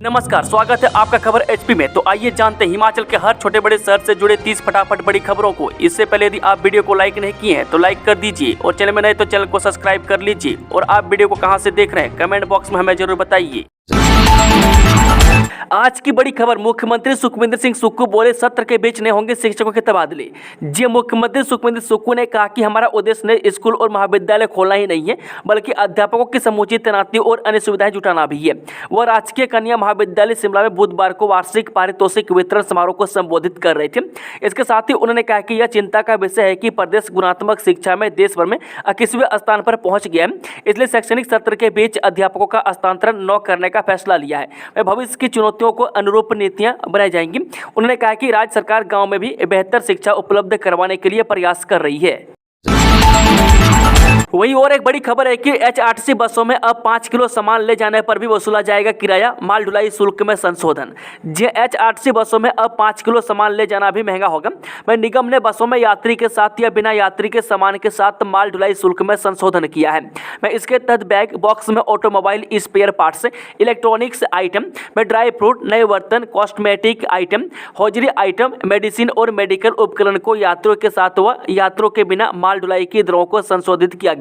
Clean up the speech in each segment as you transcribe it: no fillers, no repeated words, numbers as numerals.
नमस्कार, स्वागत है आपका खबर एचपी में। तो आइए जानते हैं हिमाचल के हर छोटे बड़े शहर से जुड़े 30 फटाफट बड़ी खबरों को। इससे पहले यदि आप वीडियो को लाइक नहीं किए हैं तो लाइक कर दीजिए और चैनल में नए तो चैनल को सब्सक्राइब कर लीजिए। और आप वीडियो को कहां से देख रहे हैं कमेंट बॉक्स में हमें जरूर बताइए। आज की बड़ी खबर, मुख्यमंत्री सुखविंदर सिंह सुक्खू बोले सत्र के बीच नहीं होंगे शिक्षकों के तबादले। जी, मुख्यमंत्री सुखविंदर सुक्खू ने कहा कि हमारा उद्देश्य नए स्कूल और महाविद्यालय खोलना ही नहीं है बल्कि अध्यापकों की समुचित तैनाती और अन्य सुविधाएं जुटाना भी है। वह राजकीय कन्या महाविद्यालय शिमला में बुधवार को वार्षिक पारितोषिक वितरण समारोह को संबोधित कर रहे थे। इसके साथ ही उन्होंने कहा कि यह चिंता का विषय है कि प्रदेश गुणात्मक शिक्षा में देश भर में 21वें स्थान पर पहुंच गया है, इसलिए शैक्षणिक सत्र के बीच अध्यापकों का हस्तांतरण न करने का फैसला लिया है। भविष्य की चुनौतियों को अनुरूप नीतियां बनाई जाएंगी। उन्होंने कहा कि राज्य सरकार गांव में भी बेहतर शिक्षा उपलब्ध करवाने के लिए प्रयास कर रही है। वहीं और एक बड़ी खबर है कि एचआरटीसी बसों में अब 5 किलो सामान ले जाने पर भी वसूला जाएगा किराया, माल ढुलाई शुल्क में संशोधन। जी, एचआरटीसी बसों में अब 5 किलो सामान ले जाना भी महंगा होगा। निगम ने बसों में यात्री के साथ या बिना यात्री के सामान के साथ माल ढुलाई शुल्क में संशोधन किया है। इसके तहत बैग, बॉक्स में automobile spare parts, electronics item में ड्राई फ्रूट, नए बर्तन, cosmetic item, hosiery item, medicine और मेडिकल उपकरण को यात्रियों के साथ व यात्रियों के बिना माल ढुलाई की दरों को संशोधित किया गया।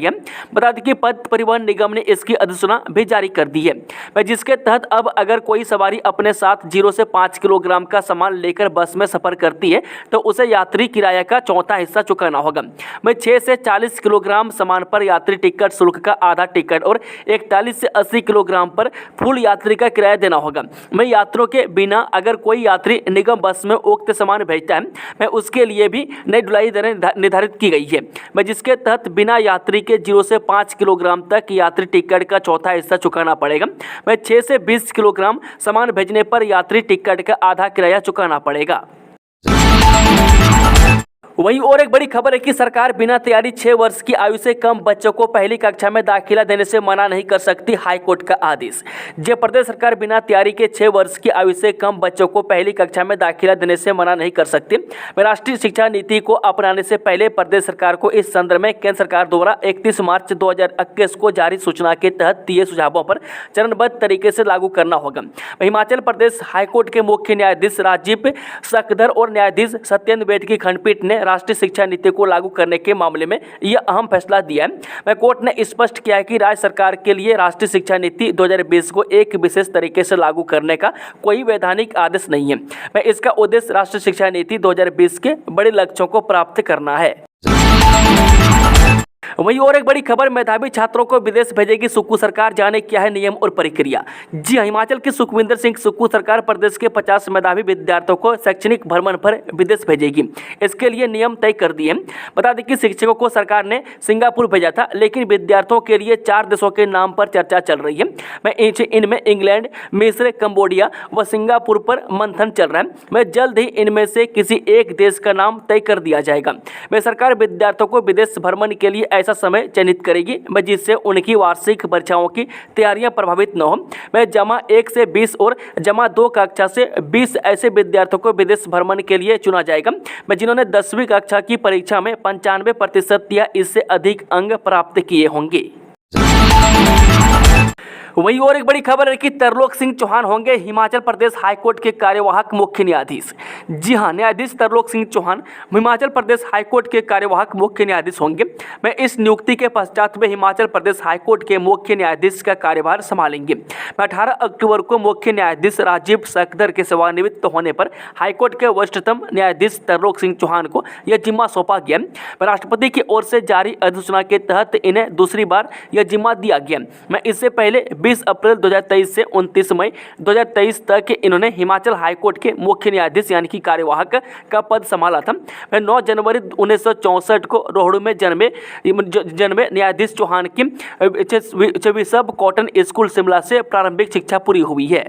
बता दें कि पथ परिवहन निगम ने इसकी अधिसूचना भी जारी कर दी है, जिसके तहत अब अगर कोई सवारी अपने साथ 0 से 5 किलोग्राम का सामान लेकर बस में सफर करती है तो उसे यात्री किराया का चौथा हिस्सा चुकाना होगा। 6 से 40 किलोग्राम सामान पर यात्री टिकट शुल्क का आधा टिकट और 41 से 80 किलोग्राम पर फुल यात्री का किराया देना होगा। यात्रियों के बिना अगर कोई यात्री निगम बस में उक्त सामान भेजता है उसके लिए भी नई ढुलाई दरें निर्धारित की गई है, जिसके तहत बिना यात्री के 0 से 5 किलोग्राम तक यात्री टिकट का चौथा हिस्सा चुकाना पड़ेगा। 6 से 20 किलोग्राम सामान भेजने पर यात्री टिकट का आधा किराया चुकाना पड़ेगा। वहीं और एक बड़ी खबर है कि सरकार बिना तैयारी 6 वर्ष की आयु से कम बच्चों को पहली कक्षा में दाखिला देने से मना नहीं कर सकती, हाईकोर्ट का आदेश। जब प्रदेश सरकार बिना तैयारी के 6 वर्ष की आयु से कम बच्चों को पहली कक्षा में दाखिला देने से मना नहीं कर सकती। राष्ट्रीय शिक्षा नीति को अपनाने से पहले प्रदेश सरकार को इस संदर्भ में केंद्र सरकार द्वारा 31 मार्च 2021 को जारी सूचना के तहत दिए सुझावों पर चरणबद्ध तरीके से लागू करना होगा। हिमाचल प्रदेश हाईकोर्ट के मुख्य न्यायाधीश राजीव सकदर और न्यायाधीश सत्येंद्र बेट की खंडपीठ ने राष्ट्रीय शिक्षा नीति को लागू करने के मामले में यह अहम फैसला दिया है। कोर्ट ने स्पष्ट किया है कि राज्य सरकार के लिए राष्ट्रीय शिक्षा नीति 2020 को एक विशेष तरीके से लागू करने का कोई वैधानिक आदेश नहीं है। इसका उद्देश्य राष्ट्रीय शिक्षा नीति 2020 के बड़े लक्ष्यों को प्राप्त करना है। वहीं और एक बड़ी खबर, मेधावी छात्रों को विदेश भेजेगी सुक्खू सरकार, जाने क्या है नियम और प्रक्रिया। जी, हिमाचल की सुखविंदर सिंह सुक्खू सरकार प्रदेश के 50 मेधावी विद्यार्थियों को शैक्षणिक भ्रमण पर विदेश भेजेगी। इसके लिए नियम तय कर दिए। बता दें कि शिक्षकों को सरकार ने सिंगापुर भेजा था, लेकिन विद्यार्थियों के लिए 4 देशों के नाम पर चर्चा चल रही है। इनमें इंग्लैंड, मिस्र, कंबोडिया व सिंगापुर पर मंथन चल रहा है। जल्द ही इनमें से किसी एक देश का नाम तय कर दिया जाएगा। सरकार विद्यार्थियों को विदेश भ्रमण के लिए ऐसा समय चयनित करेगी जिससे उनकी वार्षिक परीक्षाओं की तैयारियां प्रभावित न हो। जमा 1 से 20 और जमा 2 कक्षा से 20 ऐसे विद्यार्थियों को विदेश भ्रमण के लिए चुना जाएगा जिन्होंने 10वीं कक्षा की परीक्षा में 95% या इससे अधिक अंक प्राप्त किए होंगे। वहीं और एक बड़ी खबर है कि तरलोक सिंह चौहान होंगे हिमाचल प्रदेश हाईकोर्ट के कार्यवाहक मुख्य न्यायाधीश। जी हां, न्यायाधीश तरलोक सिंह चौहान हिमाचल प्रदेश हाईकोर्ट के कार्यवाहक मुख्य न्यायाधीश होंगे। इस नियुक्ति के पश्चात वे हिमाचल प्रदेश हाईकोर्ट के मुख्य न्यायाधीश का कार्यभार संभालेंगे। 18 अक्टूबर को मुख्य न्यायाधीश राजीव सकदर के सेवानिवृत्त होने पर हाईकोर्ट के वरिष्ठतम न्यायाधीश तरलोक सिंह चौहान को यह जिम्मा सौंपा गया। राष्ट्रपति की ओर से जारी अधिसूचना के तहत इन्हें दूसरी बार यह जिम्मा दिया गया। इससे पहले 20 अप्रैल 2023 से 29 मई 2023 तक इन्होंने हिमाचल हाईकोर्ट के मुख्य न्यायाधीश यानी कि कार्यवाहक का पद संभाला था। 9 जनवरी 1964 को रोहड़ू में जन्मे न्यायाधीश चौहान की बिशप कॉटन स्कूल शिमला से प्रारंभिक शिक्षा पूरी हुई है।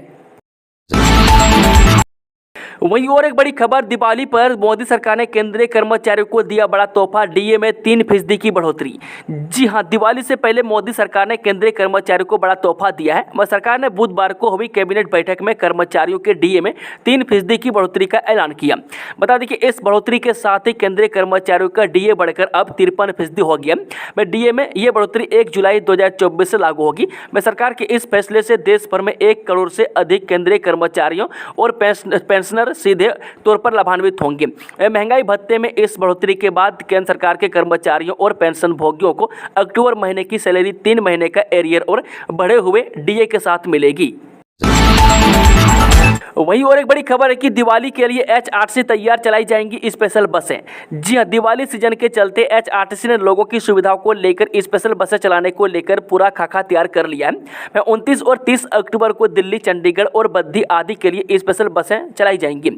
वहीं और एक बड़ी खबर, दिवाली पर मोदी सरकार ने केंद्रीय कर्मचारियों को दिया बड़ा तोहफा, डीए में 3% की बढ़ोतरी। जी हां, दिवाली से पहले मोदी सरकार ने केंद्रीय कर्मचारियों को बड़ा तोहफा दिया है। वह सरकार ने बुधवार को हुई कैबिनेट बैठक में कर्मचारियों के डीए में 3% की बढ़ोतरी का ऐलान किया। बता दें कि इस बढ़ोतरी के साथ ही केंद्रीय कर्मचारियों का डीए बढ़कर अब 53% हो गया। मैं डीए में यह बढ़ोतरी 1 जुलाई 2024 से लागू होगी। मैं सरकार के इस फैसले से देश भर में 1 करोड़ से अधिक केंद्रीय कर्मचारियों और पेंशनर सीधे तौर पर लाभान्वित होंगे। महंगाई भत्ते में इस बढ़ोतरी के बाद केंद्र सरकार के कर्मचारियों और पेंशन भोगियों को अक्टूबर महीने की सैलरी 3 महीने का एरियर और बढ़े हुए डीए के साथ मिलेगी। वहीं और एक बड़ी खबर है कि दिवाली के लिए एचआरटीसी तैयार चलाई जाएंगी स्पेशल बसें। जी हां, दिवाली सीजन के चलते एचआरटीसी ने लोगों की सुविधाओं को लेकर स्पेशल बसें चलाने को लेकर पूरा खाका तैयार कर लिया है। 29 और 30 अक्टूबर को दिल्ली, चंडीगढ़ और बद्दी आदि के लिए स्पेशल बसें चलाई जाएंगी।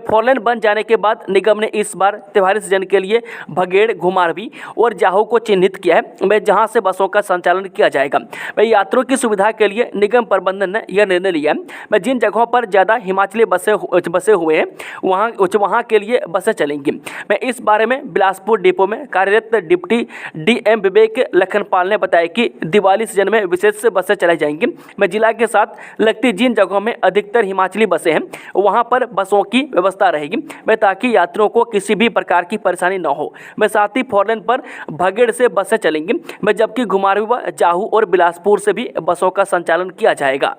4 लेन बन जाने के बाद निगम ने इस बार त्योहारी सीजन के लिए भगेड़, घुमारवी और जाहू को चिन्हित किया है, जहां से बसों का संचालन किया जाएगा। यात्रियों की सुविधा के लिए निगम प्रबंधन ने यह निर्णय लिया है। जिन जगहों पर ज़्यादा हिमाचली बसे हुए हैं वहाँ के लिए बसें चलेंगी। मैं इस बारे में बिलासपुर डिपो में कार्यरत डिप्टी डीएम विवेक लखनपाल ने बताया कि दिवाली सीजन में विशेष बसें चलाई जाएंगी। मैं जिला के साथ लगती जिन जगहों में अधिकतर हिमाचली बसें हैं वहाँ पर बसों की व्यवस्था रहेगी, ताकि यात्रियों को किसी भी प्रकार की परेशानी न हो। साथ ही 4 लेन पर भगेड़ से बसें चलेंगी, जबकि घुमारवी, जाहू और बिलासपुर से भी बसों का संचालन किया जाएगा।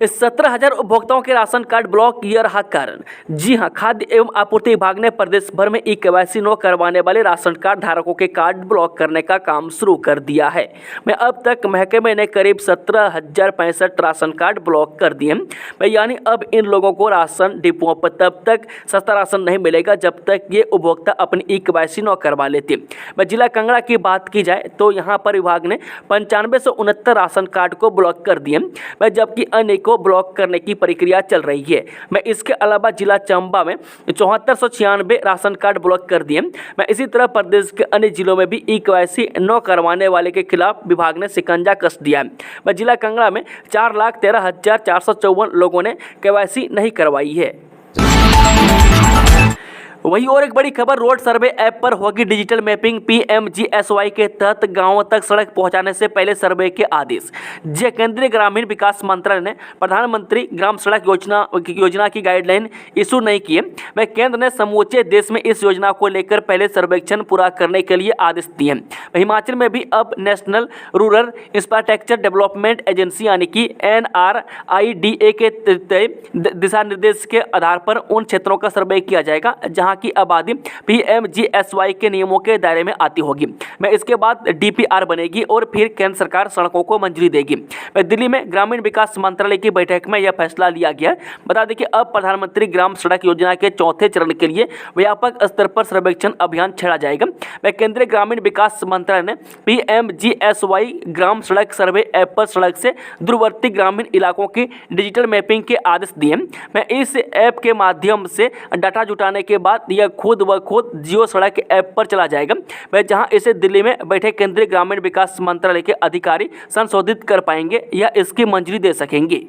17,000 उपभोक्ताओं के राशन कार्ड ब्लॉक किया रहा कारण। जी हां, खाद्य एवं आपूर्ति विभाग ने प्रदेश भर में ई-केवाईसी न करवाने वाले राशन कार्ड धारकों के कार्ड ब्लॉक करने का काम शुरू कर दिया है। अब तक महकमे ने करीब 17,065 राशन कार्ड ब्लॉक कर दिए हैं। यानी अब इन लोगों को राशन डिपोओं पर तब तक सस्ता राशन नहीं मिलेगा जब तक ये उपभोक्ता अपनी ई-केवाईसी न करवा लेते। जिला कांगड़ा की बात की जाए तो यहाँ पर विभाग ने 9569 राशन कार्ड को ब्लॉक कर दिए, जबकि अन्य को ब्लॉक करने की प्रक्रिया चल रही है। इसके अलावा जिला चंबा में 7496 राशन कार्ड ब्लॉक कर दिए। इसी तरह प्रदेश के अन्य जिलों में भी ई-केवाईसी न करवाने वाले के खिलाफ विभाग ने शिकंजा कस दिया है। जिला कांगड़ा में 4,13,454 लोगों ने केवाईसी नहीं करवाई है। वहीं और एक बड़ी खबर, रोड सर्वे ऐप पर होगी डिजिटल मैपिंग। पीएमजीएसवाई के तहत गांवों तक सड़क पहुंचाने से पहले सर्वे के आदेश। केंद्रीय ग्रामीण विकास मंत्रालय ने प्रधानमंत्री ग्राम सड़क योजना की गाइडलाइन इशू नहीं की है। केंद्र ने समूचे देश में इस योजना को लेकर पहले सर्वेक्षण पूरा करने के लिए आदेश दिए हैं। हिमाचल में भी अब national rural infrastructure development agency यानी कि NRIDA के दिशा निर्देश के आधार पर उन क्षेत्रों का सर्वे किया जाएगा जहां की आबादी पीएमजीएसवाई के नियमों के दायरे में आती होगी। इसके बाद डीपीआर बनेगी और फिर केंद्र सरकार सड़कों को मंजूरी देगी। दिल्ली में ग्रामीण विकास मंत्रालय की बैठक में यह फैसला लिया गया। बता दें कि अब प्रधानमंत्री ग्राम सड़क योजना के 4थे चरण के लिए व्यापक स्तर पर सर्वेक्षण अभियान छेड़ा जाएगा। केंद्रीय ग्रामीण विकास मंत्रालय ने पीएमजीएसवाई ग्राम सड़क सर्वे ऐप पर सड़क से दूरवर्ती ग्रामीण इलाकों की डिजिटल मैपिंग के आदेश दिए। इस ऐप के माध्यम से डाटा जुटाने के बाद यह खुद ब खुद जियो सड़क ऐप पर चला जाएगा, जहां इसे दिल्ली में बैठे केंद्रीय ग्रामीण विकास मंत्रालय के अधिकारी संशोधित कर पाएंगे या इसकी मंजूरी दे सकेंगे।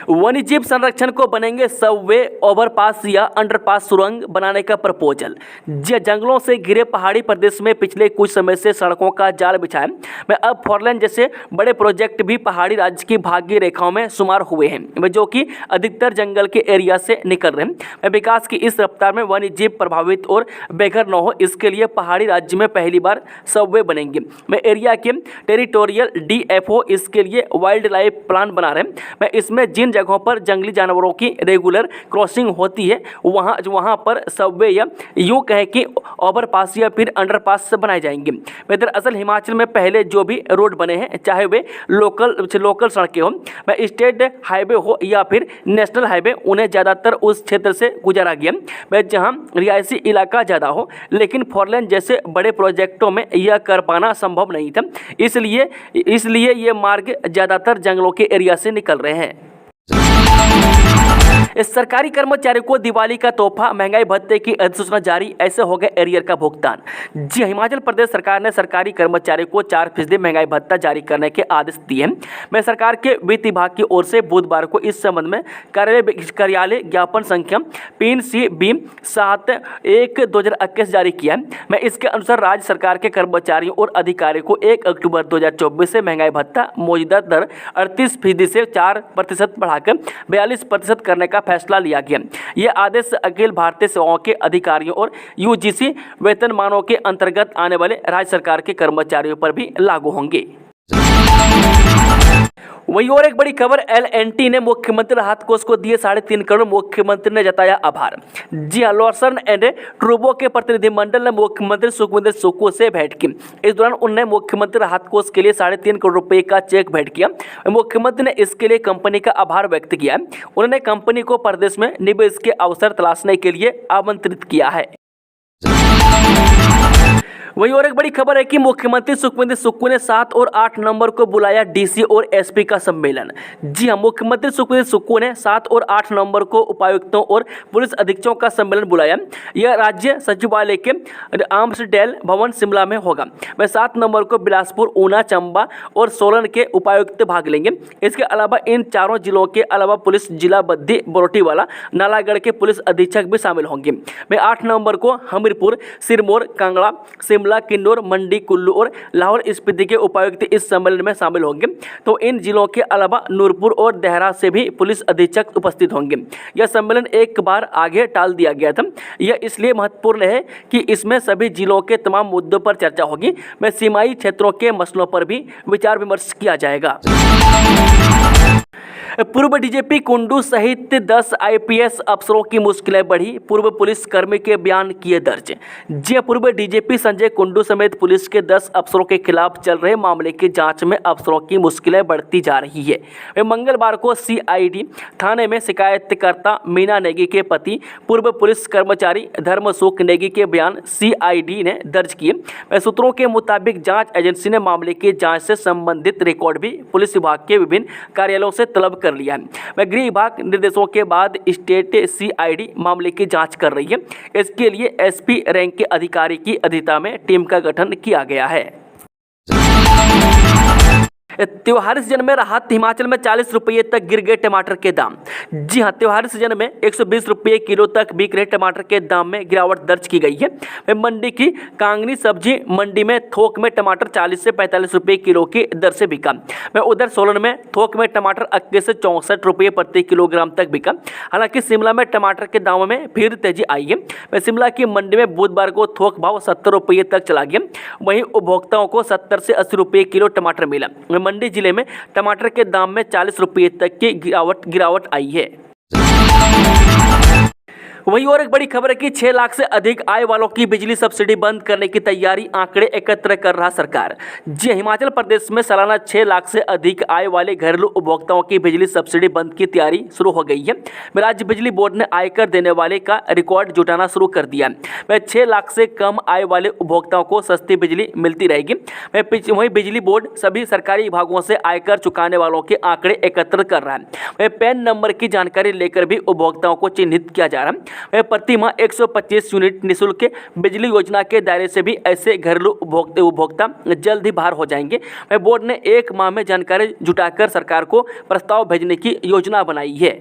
वन्यजीव संरक्षण को बनेंगे सबवे, ओवरपास या अंडरपास सुरंग बनाने का प्रपोजल। जंगलों से घिरे पहाड़ी प्रदेश में पिछले कुछ समय से सड़कों का जाल बिछा है। अब 4 लेन जैसे बड़े प्रोजेक्ट भी पहाड़ी राज्य की भाग्य रेखाओं में शुमार हुए हैं, जो कि अधिकतर जंगल के एरिया से निकल रहे हैं। विकास की इस रफ्तार में वन्यजीव प्रभावित और बेघर न हो, इसके लिए पहाड़ी राज्य में पहली बार सबवे बनेंगे। एरिया के टेरिटोरियल DFO इसके लिए वाइल्ड लाइफ प्लान बना रहे हैं। इसमें जिन जगहों पर जंगली जानवरों की रेगुलर क्रॉसिंग होती है वहां पर सबवे या यूं कहें कि ओवरपास या फिर अंडरपास बनाए जाएंगे। दरअसल हिमाचल में पहले जो भी रोड बने हैं, चाहे वे लोकल सड़कें हो, स्टेट हाईवे हो या फिर नेशनल हाईवे, उन्हें ज़्यादातर उस क्षेत्र से गुजारा गया जहां रिहायशी इलाका ज़्यादा हो। लेकिन 4 लेन जैसे बड़े प्रोजेक्टों में यह कर पाना संभव नहीं था, इसलिए ये मार्ग ज़्यादातर जंगलों के एरिया से निकल रहे हैं। इस सरकारी कर्मचारियों को दिवाली का तोहफा, महंगाई भत्ते की अधिसूचना जारी, ऐसे हो गए एरियर का भुगतान। जी, हिमाचल प्रदेश सरकार ने सरकारी कर्मचारियों को 4% महंगाई भत्ता जारी करने के आदेश दिए हैं। मैं सरकार के वित्त विभाग की ओर से बुधवार को इस संबंध में कार्यालय ज्ञापन संख्या PNCB 7/1/2021 जारी किया है। मैं इसके अनुसार राज्य सरकार के कर्मचारियों और अधिकारियों को 1 अक्टूबर 2024 से महंगाई भत्ता मौजूदा दर 38% से 4% बढ़ाकर 42% करने का फैसला लिया गया। यह आदेश अखिल भारतीय सेवाओं के अधिकारियों और UGC वेतनमानों के अंतर्गत आने वाले राज्य सरकार के कर्मचारियों पर भी लागू होंगे। वहीं और एक बड़ी खबर, L&T ने मुख्यमंत्री राहत कोष को दिए 3.5 करोड़, मुख्यमंत्री ने जताया आभार। जी हां, लार्सन एंड टूब्रो के प्रतिनिधिमंडल ने मुख्यमंत्री सुखविंदर सुक्खू से भेंट की। इस दौरान उन्होंने मुख्यमंत्री राहत कोष के लिए 3.5 करोड़ रुपए का चेक भेंट किया। मुख्यमंत्री ने इसके लिए कंपनी का आभार व्यक्त किया। उन्होंने कंपनी को प्रदेश में निवेश के अवसर तलाशने के लिए आमंत्रित किया है। वहीं और एक बड़ी खबर है कि मुख्यमंत्री सुखविंदर सुक्खू ने 7 और 8 नवंबर को बुलाया DC और SP का सम्मेलन। जी हां, मुख्यमंत्री सुखविंदर सुक्खू ने 7 और 8 नवंबर को उपायुक्तों और पुलिस अधीक्षकों का सम्मेलन बुलाया। यह राज्य सचिवालय के आम्सडेल भवन शिमला में होगा। वह 7 नवंबर को बिलासपुर, ऊना, चंबा और सोलन के उपायुक्त भाग लेंगे। इसके अलावा इन चारों जिलों के अलावा पुलिस जिला बद्दी, बरोटीवाला, नालागढ़ के पुलिस अधीक्षक भी शामिल होंगे। वह 8 नवंबर को हमीरपुर, सिरमौर, कांगड़ा, शिमला, किन्नौर, मंडी, कुल्लू और लाहौल स्पीति के उपायुक्त इस सम्मेलन में शामिल होंगे। तो इन जिलों के अलावा नूरपुर और देहरा से भी पुलिस अधीक्षक उपस्थित होंगे। यह सम्मेलन एक बार आगे टाल दिया गया था। यह इसलिए महत्वपूर्ण है कि इसमें सभी जिलों के तमाम मुद्दों पर चर्चा होगी। में सीमाई क्षेत्रों के मसलों पर भी विचार विमर्श किया जाएगा। पूर्व DGP कुंडू सहित 10 IPS अफसरों की मुश्किलें बढ़ी, पूर्व पुलिस कर्मी के बयान किए दर्ज। जी, पूर्व DGP संजय कुंडू समेत पुलिस के 10 अफसरों के खिलाफ चल रहे मामले की जांच में अफसरों की मुश्किलें बढ़ती जा रही है। वे मंगलवार को CID थाने में शिकायतकर्ता मीना नेगी के पति पूर्व पुलिस कर्मचारी धर्मसुख नेगी के बयान CID ने दर्ज किए। सूत्रों के मुताबिक जाँच एजेंसी ने मामले की जाँच से संबंधित रिकॉर्ड भी पुलिस विभाग के विभिन्न कार्यालयों से तलब कर लिया है। वह गृह विभाग निर्देशों के बाद स्टेट CID मामले की जांच कर रही है। इसके लिए SP रैंक के अधिकारी की अध्यक्षता में टीम का गठन किया गया है। त्योहारी सीजन में राहत, हिमाचल में 40 रुपये तक गिर गए टमाटर के दाम। जी हां, त्योहारी सीजन में 120 रुपये किलो तक बिक रहे टमाटर के दाम में गिरावट दर्ज की गई है। मंडी की कांगनी सब्जी मंडी में थोक में टमाटर 40 से 45 रुपये किलो की दर से बिका। उधर सोलन में थोक में टमाटर 21 से 64 रुपये प्रति किलोग्राम तक बिका। हालांकि शिमला में टमाटर के दामों में फिर तेजी आई है। शिमला की मंडी में बुधवार को थोक भाव 70 रुपये तक चला गया। वहीं उपभोक्ताओं को 70 से 80 रुपये किलो टमाटर मिला। मंडी जिले में टमाटर के दाम में 40 रुपये तक की गिरावट आई है। वहीं और एक बड़ी खबर है कि 6 लाख से अधिक आय वालों की बिजली सब्सिडी बंद करने की तैयारी, आंकड़े एकत्र कर रहा सरकार। जी, हिमाचल प्रदेश में सालाना 6 लाख से अधिक आय वाले घरेलू उपभोक्ताओं की बिजली सब्सिडी बंद की तैयारी शुरू हो गई है। राज्य बिजली बोर्ड ने आयकर देने वाले का रिकॉर्ड जुटाना शुरू कर दिया। वह 6 लाख से कम आय वाले उपभोक्ताओं को सस्ती बिजली मिलती रहेगी। वहीं बिजली बोर्ड सभी सरकारी विभागों से आयकर चुकाने वालों के आंकड़े एकत्र कर रहा है। वह पैन नंबर की जानकारी लेकर भी उपभोक्ताओं को चिन्हित किया जा रहा है। वह प्रति माह 125 यूनिट निःशुल्क बिजली योजना के दायरे से भी ऐसे घरेलू उपभोक्ता जल्द ही बाहर हो जाएंगे। वह बोर्ड ने 1 माह में जानकारी जुटाकर सरकार को प्रस्ताव भेजने की योजना बनाई है।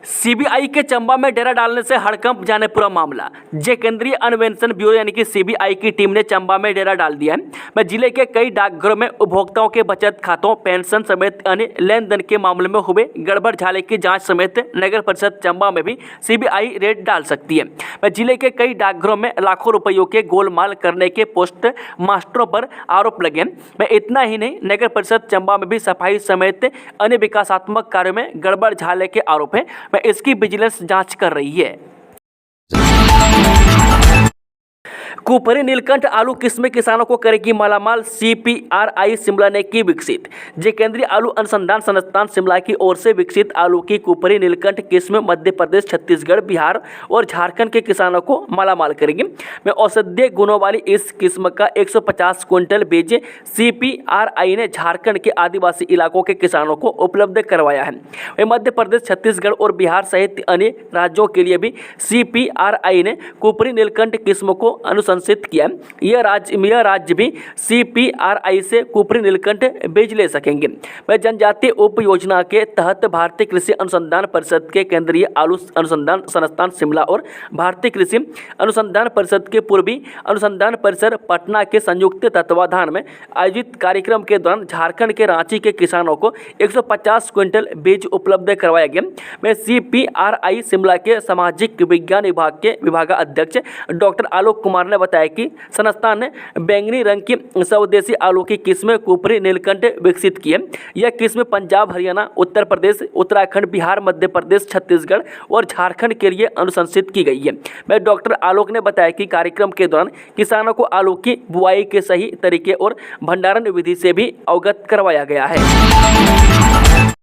CBI के चंबा में डेरा डालने से हड़कंप जाने पूरा मामला। जे केंद्रीय अन्वेषण ब्यूरो यानी कि CBI की टीम ने चंबा में डेरा डाल दिया है। जिले के कई डाकघरों में उपभोक्ताओं के बचत खातों, पेंशन समेत अन्य लेन देन के मामले में हुए गड़बड़ झाले की जांच समेत नगर परिषद चंबा में भी CBI रेड डाल सकती है। जिले के कई डाकघरों में लाखों रुपयों के गोलमाल करने के पोस्ट मास्टरों पर आरोप लगे। इतना ही नहीं, नगर परिषद चंबा में भी सफाई समेत अन्य विकासात्मक कार्यों में गड़बड़ झाले के आरोप है। इसकी विजिलेंस जांच कर रही है। कुफरी नीलकंठ आलू किस्में किसानों को करेगी मालामाल, CPRI शिमला ने की विकसित। जे केंद्रीय आलू अनुसंधान संस्थान शिमला की ओर से विकसित आलू की कुफरी नीलकंठ किस्म मध्य प्रदेश, छत्तीसगढ़, बिहार और झारखंड के किसानों को मालामाल करेगी। में औषधीय गुणों वाली इस किस्म का 150 क्विंटल बीज CPRI ने झारखंड के आदिवासी इलाकों के किसानों को उपलब्ध करवाया है। वह मध्य प्रदेश, छत्तीसगढ़ और बिहार सहित अन्य राज्यों के लिए भी CPRI ने कुफरी नीलकंठ किस्म को अनुशंसित किया। यह राज्य भी CPRI से कुफरी नीलकंठ बीज ले सकेंगे। वह जनजातीय उप योजना के तहत भारतीय कृषि अनुसंधान परिषद के केंद्रीय आलू अनुसंधान संस्थान शिमला और भारतीय कृषि अनुसंधान परिषद के पूर्वी अनुसंधान परिसर पटना के संयुक्त तत्वाधान में आयोजित कार्यक्रम के दौरान झारखंड के रांची के किसानों को 150 क्विंटल बीज उपलब्ध करवाया गया। में CPRI शिमला के सामाजिक विज्ञान विभाग के विभागाध्यक्ष डॉक्टर आलोक कुमार ने बताया कि संस्थान ने बैंगनी रंग की स्वदेशी आलू की किस्म कुफरी नीलकंठ विकसित की है। यह किस्म पंजाब, हरियाणा, उत्तर प्रदेश, उत्तराखंड, बिहार, मध्य प्रदेश, छत्तीसगढ़ और झारखंड के लिए अनुशंसित की गई है। मैं डॉक्टर आलोक ने बताया कि कार्यक्रम के दौरान किसानों को आलू की बुआई के सही तरीके और भंडारण विधि से भी अवगत करवाया गया है।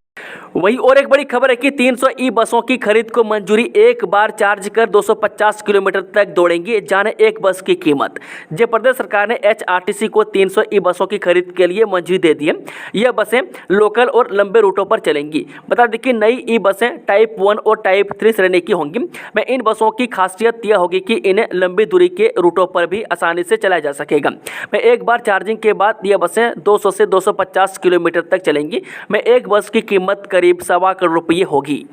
वहीं और एक बड़ी खबर है कि 300 ई बसों की खरीद को मंजूरी, एक बार चार्ज कर 250 किलोमीटर तक दौड़ेंगी, जाने एक बस की कीमत। जय प्रदेश सरकार ने HRTC को 300 ई बसों की खरीद के लिए मंजूरी दे दी है। यह बसें लोकल और लंबे रूटों पर चलेंगी। बता दें कि नई ई बसें टाइप 1 और टाइप 3 श्रेणी की होंगी। मैं इन बसों की खासियत यह होगी कि इन्हें लंबी दूरी के रूटों पर भी आसानी से चलाया जा सकेगा। मैं एक बार चार्जिंग के बाद यह बसें 200 से 250 किलोमीटर तक चलेंगी। मैं एक बस की कीमत करीब 1.25 करोड़ रुपये होगी।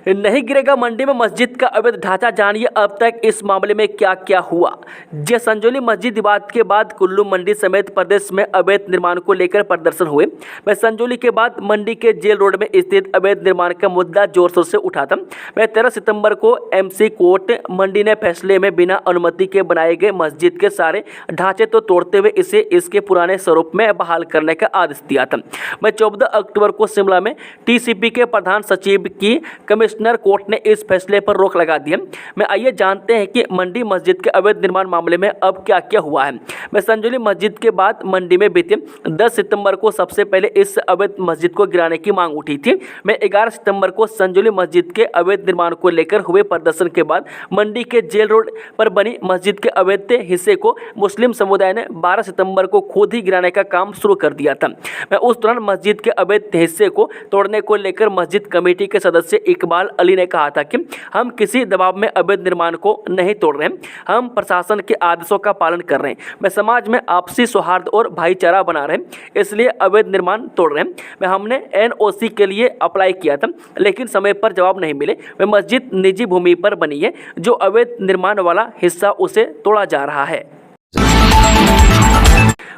नहीं गिरेगा मंडी में मस्जिद का अवैध ढांचा, जानिए अब तक इस मामले में क्या क्या हुआ। जे संजौली मस्जिद विवाद के बाद कुल्लू मंडी समेत प्रदेश में अवैध निर्माण को लेकर प्रदर्शन हुए। वह संजौली के बाद मंडी के जेल रोड में स्थित अवैध निर्माण का मुद्दा जोर शोर से उठा था। वह 13 सितंबर को MC कोर्ट मंडी ने फैसले में बिना अनुमति के बनाए गए मस्जिद के सारे ढांचे तो तोड़ते हुए इसे इसके पुराने स्वरूप में बहाल करने का आदेश दिया था। वह 14 अक्टूबर को शिमला में TCP के प्रधान सचिव की कमिश्नर कोर्ट ने इस फैसले पर रोक लगा दी। मैं आइए जानते हैं कि मंडी मस्जिद के अवैध निर्माण मामले में अब क्या क्या हुआ है। मैं संजौली मस्जिद के बाद मंडी में बीते 10 सितंबर को सबसे पहले इस अवैध मस्जिद को गिराने की मांग उठी थी। मैं 11 सितंबर को संजौली मस्जिद के अवैध निर्माण को लेकर हुए प्रदर्शन के बाद मंडी के जेल रोड पर बनी मस्जिद के अवैध हिस्से को मुस्लिम समुदाय ने 12 सितंबर को खुद ही गिराने का काम शुरू कर दिया था। मैं उस दौरान मस्जिद के अवैध हिस्से को तोड़ने को लेकर मस्जिद कमेटी के सदस्य इकबाल अली ने कहा था कि हम किसी दबाव में अवैध निर्माण को नहीं तोड़ रहे हैं, हम प्रशासन के आदेशों का पालन कर रहे हैं। मैं समाज में आपसी सौहार्द और भाईचारा बना रहे हैं, इसलिए अवैध निर्माण तोड़ रहे हैं। मैं हमने NOC के लिए अप्लाई किया था, लेकिन समय पर जवाब नहीं मिले। वह मस्जिद निजी भूमि पर बनी है, जो अवैध निर्माण वाला हिस्सा उसे तोड़ा जा रहा है।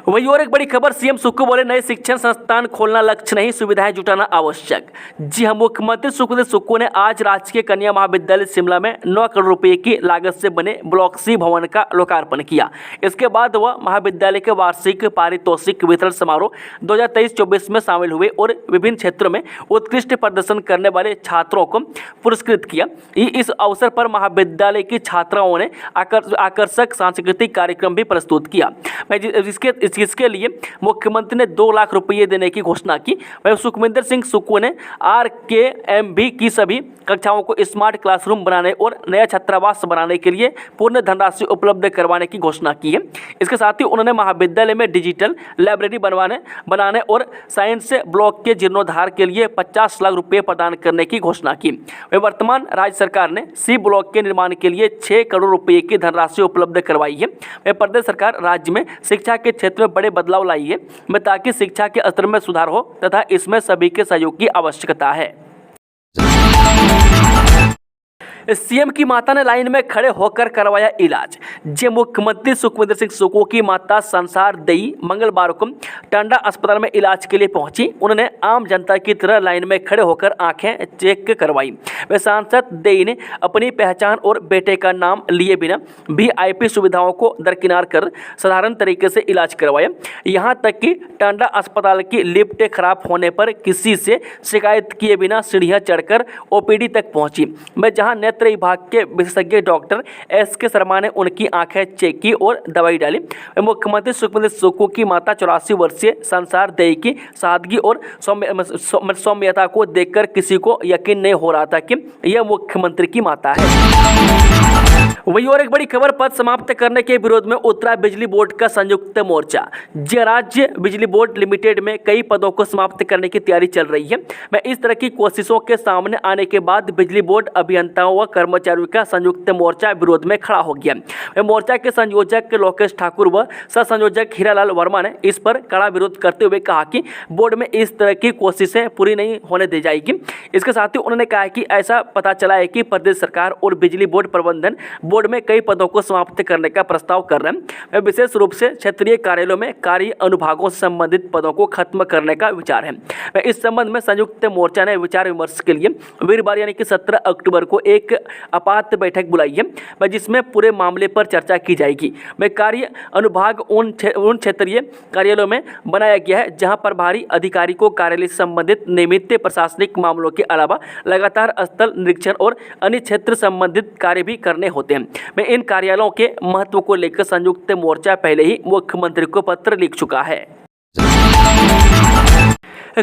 वही और एक बड़ी खबर, CM सुक्खू बोले नए शिक्षण संस्थान खोलना लक्ष्य नहीं, सुविधाएं जुटाना आवश्यक। जी हाँ, मुख्यमंत्री सुखदेव सुक्खू ने आज राजकीय कन्या महाविद्यालय शिमला में 9 करोड़ रुपए की लागत से बने ब्लॉक C भवन का लोकार्पण किया। इसके बाद वह महाविद्यालय के वार्षिक पारितोषिक वितरण समारोह 2023-24 में शामिल हुए और विभिन्न क्षेत्रों में उत्कृष्ट प्रदर्शन करने वाले छात्रों को पुरस्कृत किया। इस अवसर पर महाविद्यालय की छात्राओं ने आकर्षक सांस्कृतिक कार्यक्रम भी प्रस्तुत किया। इसके लिए मुख्यमंत्री ने 2 लाख रुपये देने की घोषणा की। वहीं सुखविंदर सिंह सुक्खू ने RKMB की सभी कक्षाओं को स्मार्ट क्लासरूम बनाने और नया छात्रावास बनाने के लिए पूर्ण धनराशि उपलब्ध करवाने की घोषणा की है। इसके साथ ही उन्होंने महाविद्यालय में डिजिटल लाइब्रेरी बनाने और साइंस ब्लॉक के जीर्णोद्धार के लिए 50 लाख रुपये प्रदान करने की घोषणा की। वहीं वर्तमान राज्य सरकार ने C ब्लॉक के निर्माण के लिए 6 करोड़ रुपये की धनराशि उपलब्ध करवाई है। वहीं प्रदेश सरकार राज्य में शिक्षा के क्षेत्र में बड़े बदलाव लाई है, ताकि शिक्षा के स्तर में सुधार हो तथा इसमें सभी के सहयोग की आवश्यकता है। CM की माता ने लाइन में खड़े होकर करवाया इलाज। जे मुख्यमंत्री सुखविंदर सिंह सुक्खू की माता संसार देई मंगलवार को टांडा अस्पताल में इलाज के लिए पहुंची। उन्होंने आम जनता की तरह लाइन में खड़े होकर आंखें चेक करवाई। वे सांसद देई ने अपनी पहचान और बेटे का नाम लिए बिना VIP सुविधाओं को दरकिनार कर साधारण तरीके से इलाज करवाया। यहाँ तक कि टांडा अस्पताल की लिफ्ट खराब होने पर किसी से शिकायत किए बिना सीढ़ियाँ चढ़कर OPD तक पहुंची। मैं जहाँ नेत्र नेत्र विभाग के विशेषज्ञ डॉक्टर SK शर्मा ने उनकी आंखें चेक की और दवाई डाली। मुख्यमंत्री सुखविंदर सुक्खू की माता 84 वर्षीय संसार देई की सादगी और सौम्यता को देखकर किसी को यकीन नहीं हो रहा था कि यह मुख्यमंत्री की माता है। वही और एक बड़ी खबर, पद समाप्त करने के विरोध में उतरा बिजली बोर्ड का संयुक्त मोर्चा। राज्य बिजली बोर्ड लिमिटेड में कई पदों को समाप्त करने की तैयारी चल रही है। मैं इस तरह की कोशिशों के सामने आने के बाद बिजली बोर्ड अभियंताओं व कर्मचारियों का संयुक्त मोर्चा विरोध में खड़ा हो गया। मोर्चा के संयोजक लोकेश ठाकुर व सह संयोजक हीरालाल वर्मा ने इस पर कड़ा विरोध करते हुए कहा कि बोर्ड में इस तरह की कोशिशें पूरी नहीं होने दी जाएगी। इसके साथ ही उन्होंने कहा कि ऐसा पता चला है कि प्रदेश सरकार और बिजली बोर्ड प्रबंधन बोर्ड में कई पदों को समाप्त करने का प्रस्ताव कर रहे हैं। विशेष रूप से क्षेत्रीय कार्यालयों में कार्य अनुभागों से संबंधित पदों को खत्म करने का विचार है। इस संबंध में संयुक्त मोर्चा ने विचार विमर्श के लिए वीरवार यानी कि 17 अक्टूबर को एक आपात बैठक बुलाई है, जिसमें पूरे मामले पर चर्चा की जाएगी। कार्य अनुभाग उन क्षेत्रीय कार्यालयों में बनाया गया है जहां प्रभारी अधिकारी को कार्यालय से संबंधित नियमित प्रशासनिक मामलों के अलावा लगातार स्थल निरीक्षण और अन्य क्षेत्र संबंधित कार्य भी करने होते हैं। इन कार्यालयों के महत्व को लेकर संयुक्त मोर्चा पहले ही मुख्यमंत्री को पत्र लिख चुका है।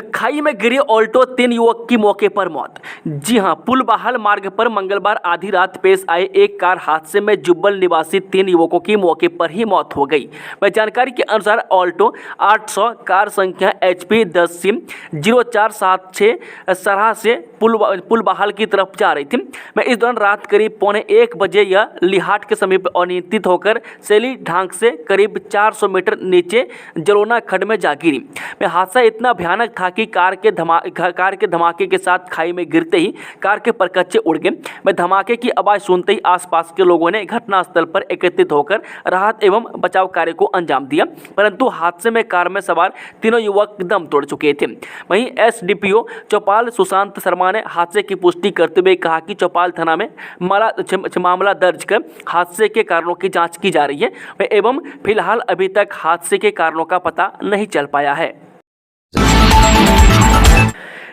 खाई में गिरी ऑल्टो, 3 युवक की मौके पर मौत। जी हां, पुलबहाल मार्ग पर मंगलवार आधी रात पेश आए एक कार हादसे में जुब्बल निवासी 3 युवकों की मौके पर ही मौत हो गई। जानकारी के अनुसार ऑल्टो 800 कार संख्या HP 10C 0476 सरहा से पुलबहाल की तरफ जा रही थी। इस दौरान रात करीब 1:15 बजे यह लिहाट के समीप अनियंत्रित होकर सैली ढांक से करीब 400 मीटर नीचे जलोना खड्ड में जा गिरी। हादसा इतना भयानक था कि कार के धमाके के साथ खाई में गिरते ही कार के परकच्चे उड़ गए। धमाके की आवाज सुनते ही आसपास के लोगों ने घटनास्थल पर एकत्रित होकर राहत एवं बचाव कार्य को अंजाम दिया, परंतु हादसे में कार में सवार तीनों युवक दम तोड़ चुके थे। वहीं SDPO चौपाल सुशांत शर्मा ने हादसे की पुष्टि करते हुए कहा कि चौपाल थाना में मामला दर्ज कर हादसे के कारणों की जाँच की जा रही है एवं फिलहाल अभी तक हादसे के कारणों का पता नहीं चल पाया है।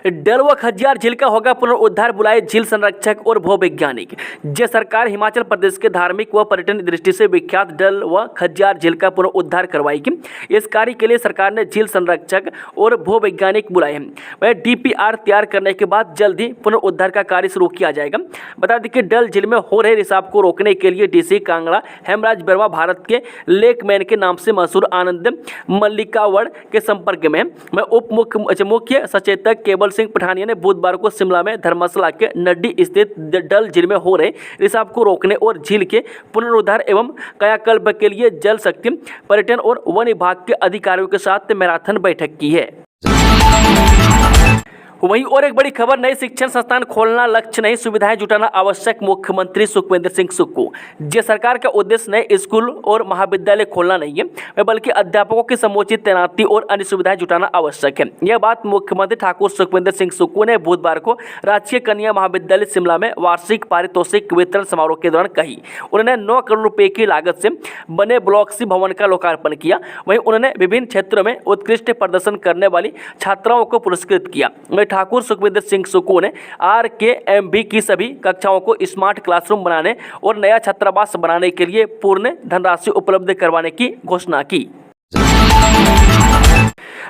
डल व खज्जियार झील का होगा पुनरुद्धार, बुलाए झील संरक्षक और भूवैज्ञानिक। सरकार हिमाचल प्रदेश के धार्मिक व पर्यटन दृष्टि से विख्यात डल व खज्जियार झील का पुनरुद्धार करवाएगी। इस कार्य के लिए सरकार ने झील संरक्षक और भूवैज्ञानिक बुलाए हैं। वह DPR तैयार करने के बाद जल्द ही पुनरुद्धार का कार्य शुरू किया जाएगा। बता दें कि डल झील में हो रहे रिसाव को रोकने के लिए DC कांगड़ा हेमराज वर्मा भारत के लेकमैन के नाम से मशहूर आनंद मल्लिकावड़ के संपर्क में उप मुख्य सचेतक केवल सिंह पठानिया ने बुधवार को शिमला में धर्मशाला के नड्डी स्थित डल झील में हो रहे रिसाव को रोकने और झील के पुनरुद्धार एवं कायाकल्प के लिए जल शक्ति, पर्यटन और वन विभाग के अधिकारियों के साथ मैराथन बैठक की है। वहीं और एक बड़ी खबर, नए शिक्षण संस्थान खोलना लक्ष्य नहीं, सुविधाएं जुटाना आवश्यक, मुख्यमंत्री सुखविंदर सिंह सुक्खू। सरकार का उद्देश्य नए स्कूल और महाविद्यालय खोलना नहीं है, बल्कि अध्यापकों की समुचित तैनाती और अन्य सुविधाएं जुटाना आवश्यक है। यह बात मुख्यमंत्री ठाकुर सुखविंदर सिंह सुक्खू ने बुधवार को राजकीय कन्या महाविद्यालय शिमला में वार्षिक पारितोषिक वितरण समारोह के दौरान कही। उन्होंने 9 करोड़ रुपए की लागत से बने ब्लॉक C भवन का लोकार्पण किया। वहीं उन्होंने विभिन्न क्षेत्रों में उत्कृष्ट प्रदर्शन करने वाली छात्राओं को पुरस्कृत किया। ठाकुर सुखविंदर सिंह सुक्खू ने RKMB की सभी कक्षाओं को स्मार्ट क्लासरूम बनाने और नया छात्रावास बनाने के लिए पूर्ण धनराशि उपलब्ध करवाने की घोषणा की।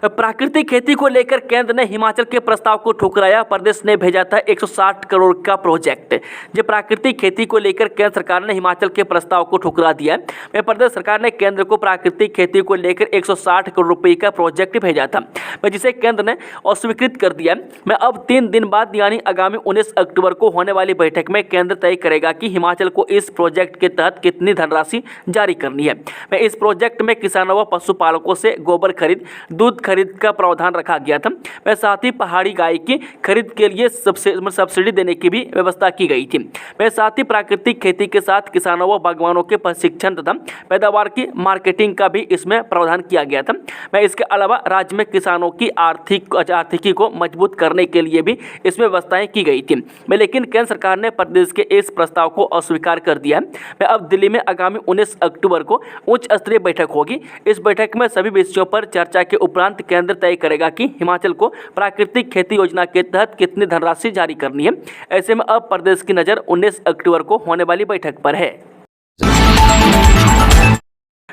प्राकृतिक खेती को लेकर केंद्र ने हिमाचल के प्रस्ताव को ठुकराया। प्रदेश ने भेजा था 160 करोड़ का प्रोजेक्ट। प्राकृतिक खेती को लेकर केंद्र सरकार ने हिमाचल के प्रस्ताव को ठुकरा दिया है। प्रदेश सरकार ने केंद्र को प्राकृतिक खेती को लेकर 160 करोड़ रुपए का प्रोजेक्ट भेजा था, जिसे केंद्र ने अस्वीकृत कर दिया। अब 3 दिन बाद यानी आगामी 19 अक्टूबर को होने वाली बैठक में केंद्र तय करेगा कि हिमाचल को इस प्रोजेक्ट के तहत कितनी धनराशि जारी करनी है। इस प्रोजेक्ट में किसानों व पशुपालकों से गोबर खरीद, दूध खरीद का प्रावधान रखा गया था। साथ ही पहाड़ी गाय की खरीद के लिए सब्सिडी देने की भी व्यवस्था की गई थी। साथ ही प्राकृतिक खेती के साथ किसानों व बागवानों के प्रशिक्षण तथा पैदावार की मार्केटिंग का भी इसमें प्रावधान किया गया था। इसके अलावा राज्य में किसानों की आर्थिकी को मजबूत करने के लिए भी इसमें व्यवस्थाएं की गई थी। लेकिन केंद्र सरकार ने प्रदेश के इस प्रस्ताव को अस्वीकार कर दिया है। अब दिल्ली में आगामी 19 अक्टूबर को उच्च स्तरीय बैठक होगी। इस बैठक में सभी विषयों पर चर्चा के उपरांत उपरांत केंद्र तय करेगा कि हिमाचल को प्राकृतिक खेती योजना के तहत कितनी धनराशि जारी करनी है। ऐसे में अब प्रदेश की नज़र 19 अक्टूबर को होने वाली बैठक पर है।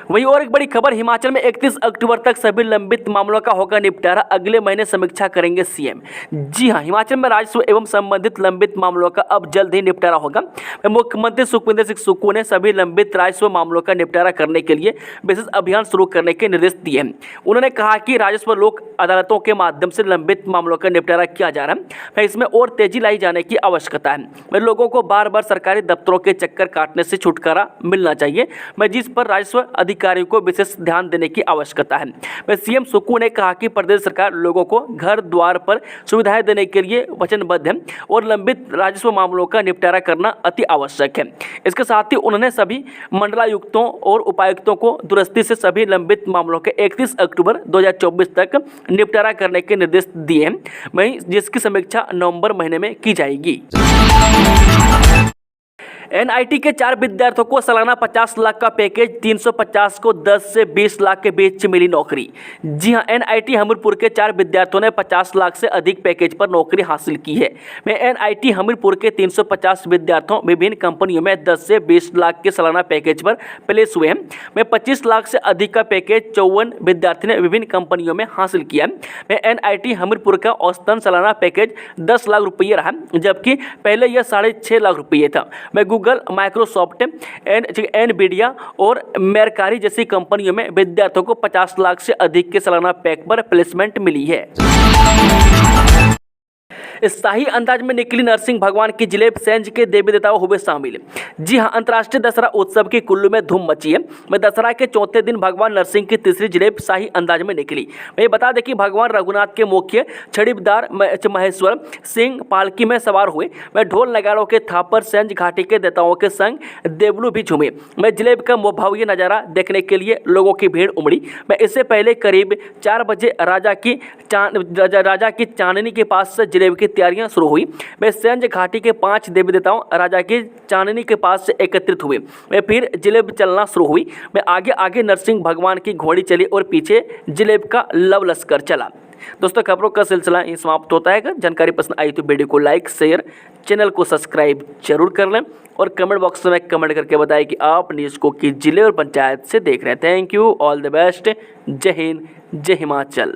वहीं और एक बड़ी खबर, हिमाचल में 31 अक्टूबर तक सभी लंबित मामलों का होगा निपटारा, अगले महीने समीक्षा करेंगे सीएम। जी हां, हिमाचल में राजस्व एवं संबंधित लंबित मामलों का अब जल्द ही निपटारा होगा। मुख्यमंत्री सुखविंदर सिंह सुक्खू ने सभी लंबित राजस्व मामलों का निपटारा करने के लिए विशेष अभियान शुरू करने के निर्देश दिए हैं। उन्होंने कहा कि राजस्व लोक अदालतों के माध्यम से लंबित मामलों का निपटारा किया जा रहा है, इसमें और तेजी लाई जाने की आवश्यकता है। लोगों को बार बार सरकारी दफ्तरों के चक्कर काटने से छुटकारा मिलना चाहिए, जिस पर राजस्व अधिकारियों को विशेष ध्यान देने की आवश्यकता है। सीएम सुक्खू ने कहा कि प्रदेश सरकार लोगों को घर द्वार पर सुविधाएं देने के लिए वचनबद्ध है और लंबित राजस्व मामलों का निपटारा करना अति आवश्यक है। इसके साथ ही उन्होंने सभी मंडलायुक्तों और उपायुक्तों को दुरुस्ती से सभी लंबित मामलों के 31 अक्टूबर 2024 तक निपटारा करने के निर्देश दिए हैं, वहीं जिसकी समीक्षा नवंबर महीने में की जाएगी। एनआईटी के 4 विद्यार्थियों को सालाना 50 लाख का पैकेज, 350 को 10 से 20 लाख के बीच मिली नौकरी। जी हां, एनआईटी हमीरपुर के 4 विद्यार्थियों ने 50 लाख से अधिक पैकेज पर नौकरी हासिल की है। एनआईटी हमीरपुर के 350 विद्यार्थियों विभिन्न कंपनियों में 10 से 20 लाख के सालाना पैकेज पर प्लेस हुए हैं। 25 लाख से अधिक का पैकेज 54 विद्यार्थी ने विभिन्न कंपनियों में हासिल किया है। एनआईटी हमीरपुर का औसतन सालाना पैकेज 10 लाख रुपये रहा, जबकि पहले यह 6.5 लाख रुपये था। गूगल, माइक्रोसॉफ्ट, एनवीडिया और मेरकारी जैसी कंपनियों में विद्यार्थियों को 50 लाख से अधिक के सालाना पैक पर प्लेसमेंट मिली है। शाही अंदाज में निकली नरसिंह भगवान की जिलेब, सेंज के देवी देवताओं हुए शामिल। जी हां, अंतर्राष्ट्रीय दशहरा उत्सव की कुल्लू में धूम मची है। दशहरा के चौथे दिन भगवान नरसिंह की तीसरी जिलेब शाही अंदाज में निकली। मैं बता दें कि भगवान रघुनाथ के मुख्य छड़ीदार महेश्वर सिंह पालकी में सवार हुए। ढोल नगाड़ों के थापर सेंज घाटी के देवताओं के संग देवलू भी झूमे। जिलेब का भव्य नजारा देखने के लिए लोगों की भीड़ उमड़ी। इससे पहले करीब 4 बजे राजा की चांदनी के पास से जिलेब की तैयारियां शुरू हुई। सेंज घाटी के 5 देवी देवताओं राजा की चांदनी के पास से एकत्रित हुए। फिर जिलेब चलना शुरू हुई। आगे आगे नरसिंह भगवान की घोड़ी चली और पीछे जिलेब का लव लश्कर चला। दोस्तों, खबरों का सिलसिला यहीं समाप्त होता है। अगर जानकारी पसंद आई तो वीडियो को लाइक, शेयर, चैनल को सब्सक्राइब जरूर कर लें और कमेंट बॉक्स में कमेंट करके बताएं कि आप न्यूज़ को किस जिले और पंचायत से देख रहे हैं। Thank you, all the best, जय हिंद, जय हिमाचल।